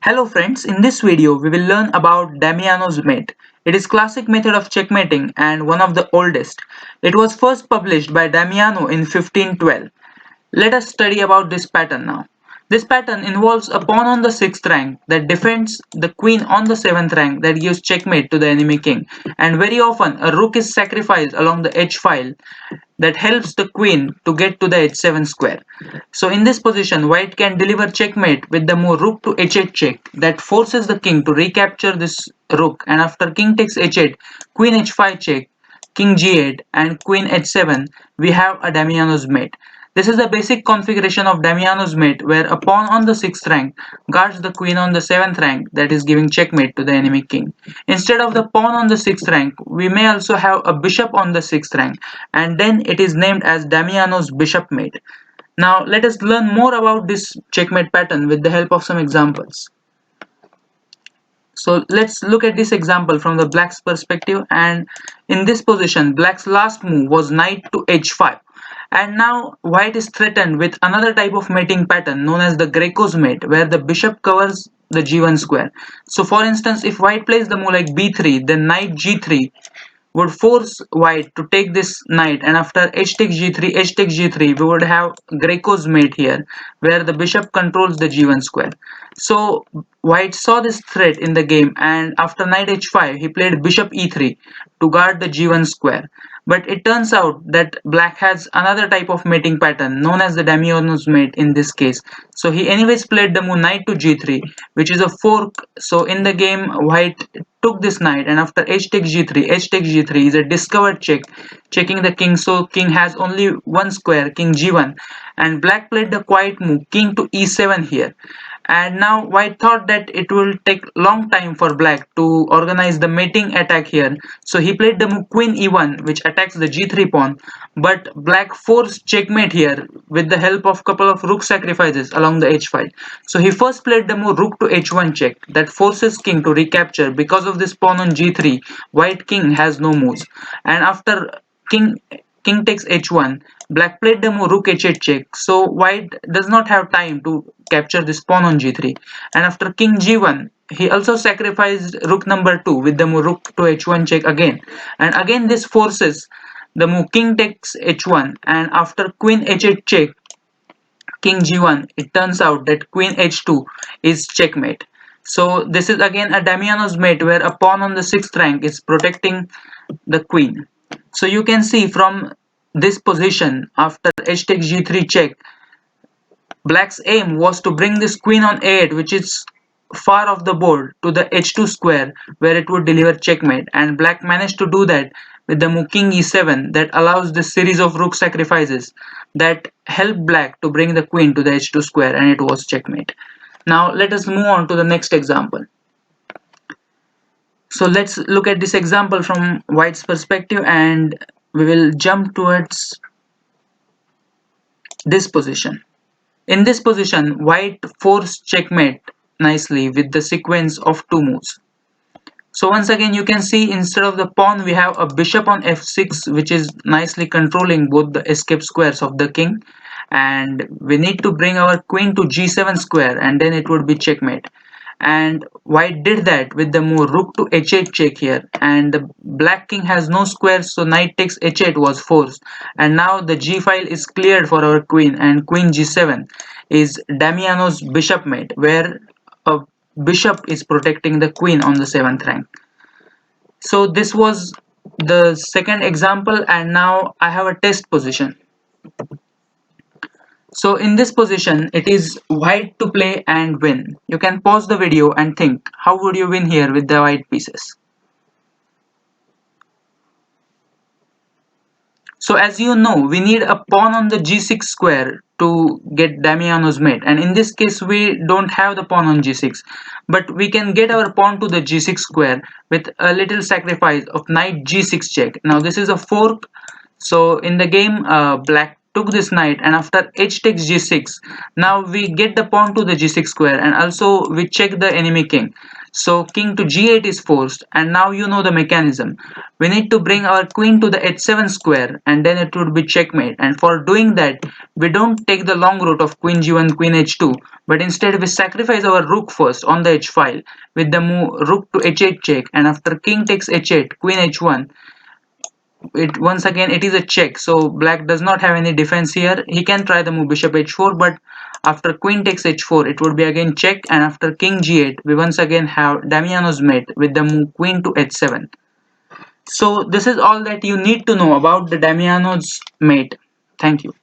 Hello friends, in this video we will learn about Damiano's mate. It is classic method of checkmating and one of the oldest. It was first published by Damiano in 1512. Let us study about this pattern now. This pattern involves a pawn on the 6th rank that defends the queen on the 7th rank that gives checkmate to the enemy king, and very often a rook is sacrificed along the h file that helps the queen to get to the h7 square. So in this position, white can deliver checkmate with the move rook to h8 check that forces the king to recapture this rook, and after king takes h8, queen h5 check, king g8 and queen h7, we have a Damiano's mate. This is the basic configuration of Damiano's mate where a pawn on the 6th rank guards the queen on the 7th rank, that is giving checkmate to the enemy king. Instead of the pawn on the 6th rank, we may also have a bishop on the 6th rank, and then it is named as Damiano's bishop mate. Now let us learn more about this checkmate pattern with the help of some examples. So let's look at this example from the black's perspective, and in this position black's last move was knight to h5, and now white is threatened with another type of mating pattern known as the Greco's mate where the bishop covers the g1 square. So for instance, if white plays the move like b3, then knight g3 would force white to take this knight, and after h takes g3, h takes g3, we would have Greco's mate here where the bishop controls the g1 square. So white saw this threat in the game, and after knight h5 he played bishop e3 to guard the g1 square. But it turns out that black has another type of mating pattern known as the Damiano's mate in this case. So he anyways played the move knight to g3, which is a fork. So in the game white took this knight, and after h takes g3, h takes g3 is a discovered check, checking the king. So king has only one square, king g1, and black played the quiet move king to e7 here. And now white thought that it will take long time for black to organize the mating attack here, so he played the move queen e1 which attacks the g3 pawn, but black forced checkmate here with the help of couple of rook sacrifices along the h file. So he first played the move rook to h1 check that forces king to recapture. Because of this pawn on g3, white king has no moves, and after king king takes h1, black played the move rook h8 check, so white does not have time to capture this pawn on g3, and after king g1 he also sacrificed rook number 2 with the move rook to h1 check again, and again this forces the move king takes h1, and after queen h8 check, king g1, it turns out that queen h2 is checkmate. So this is again a Damiano's mate where a pawn on the 6th rank is protecting the queen. So you can see from this position, after h takes g3 check, black's aim was to bring this queen on a8, which is far off the board, to the h2 square where it would deliver checkmate, and black managed to do that with the move king e7 that allows this series of rook sacrifices that help black to bring the queen to the h2 square, and it was checkmate. Now let us move on to the next example. So let's look at this example from white's perspective, and we will jump towards this position. In this position, white forced checkmate nicely with the sequence of two moves. So once again you can see instead of the pawn we have a bishop on f6, which is nicely controlling both the escape squares of the king, and we need to bring our queen to g7 square, and then it would be checkmate. And white did that with the move rook to h8 check here, and the black king has no squares, so knight takes h8 was forced, and now the g file is cleared for our queen, and queen g7 is Damiano's bishop mate where a bishop is protecting the queen on the 7th rank. So this was the second example, and now I have a test position. So in this position, it is white to play and win. You can pause the video and think, how would you win here with the white pieces? So as you know, we need a pawn on the g6 square to get Damiano's mate, and in this case we don't have the pawn on g6, but we can get our pawn to the g6 square with a little sacrifice of knight g6 check. Now this is a fork, so in the game black took this knight, and after h takes g6, now we get the pawn to the g6 square, and also we check the enemy king. So king to g8 is forced, and now you know the mechanism. We need to bring our queen to the h7 square, and then it would be checkmate. And for doing that, we don't take the long route of queen g1, queen h2, but instead we sacrifice our rook first on the h file with the move rook to h8 check, and after king takes h8, queen h1, it once again it is a check, so black does not have any defense here. He can try the move bishop h4, but after queen takes h4 it would be again check, and after king g8 we once again have Damiano's mate with the move queen to h7. So this is all that you need to know about the Damiano's mate. Thank you.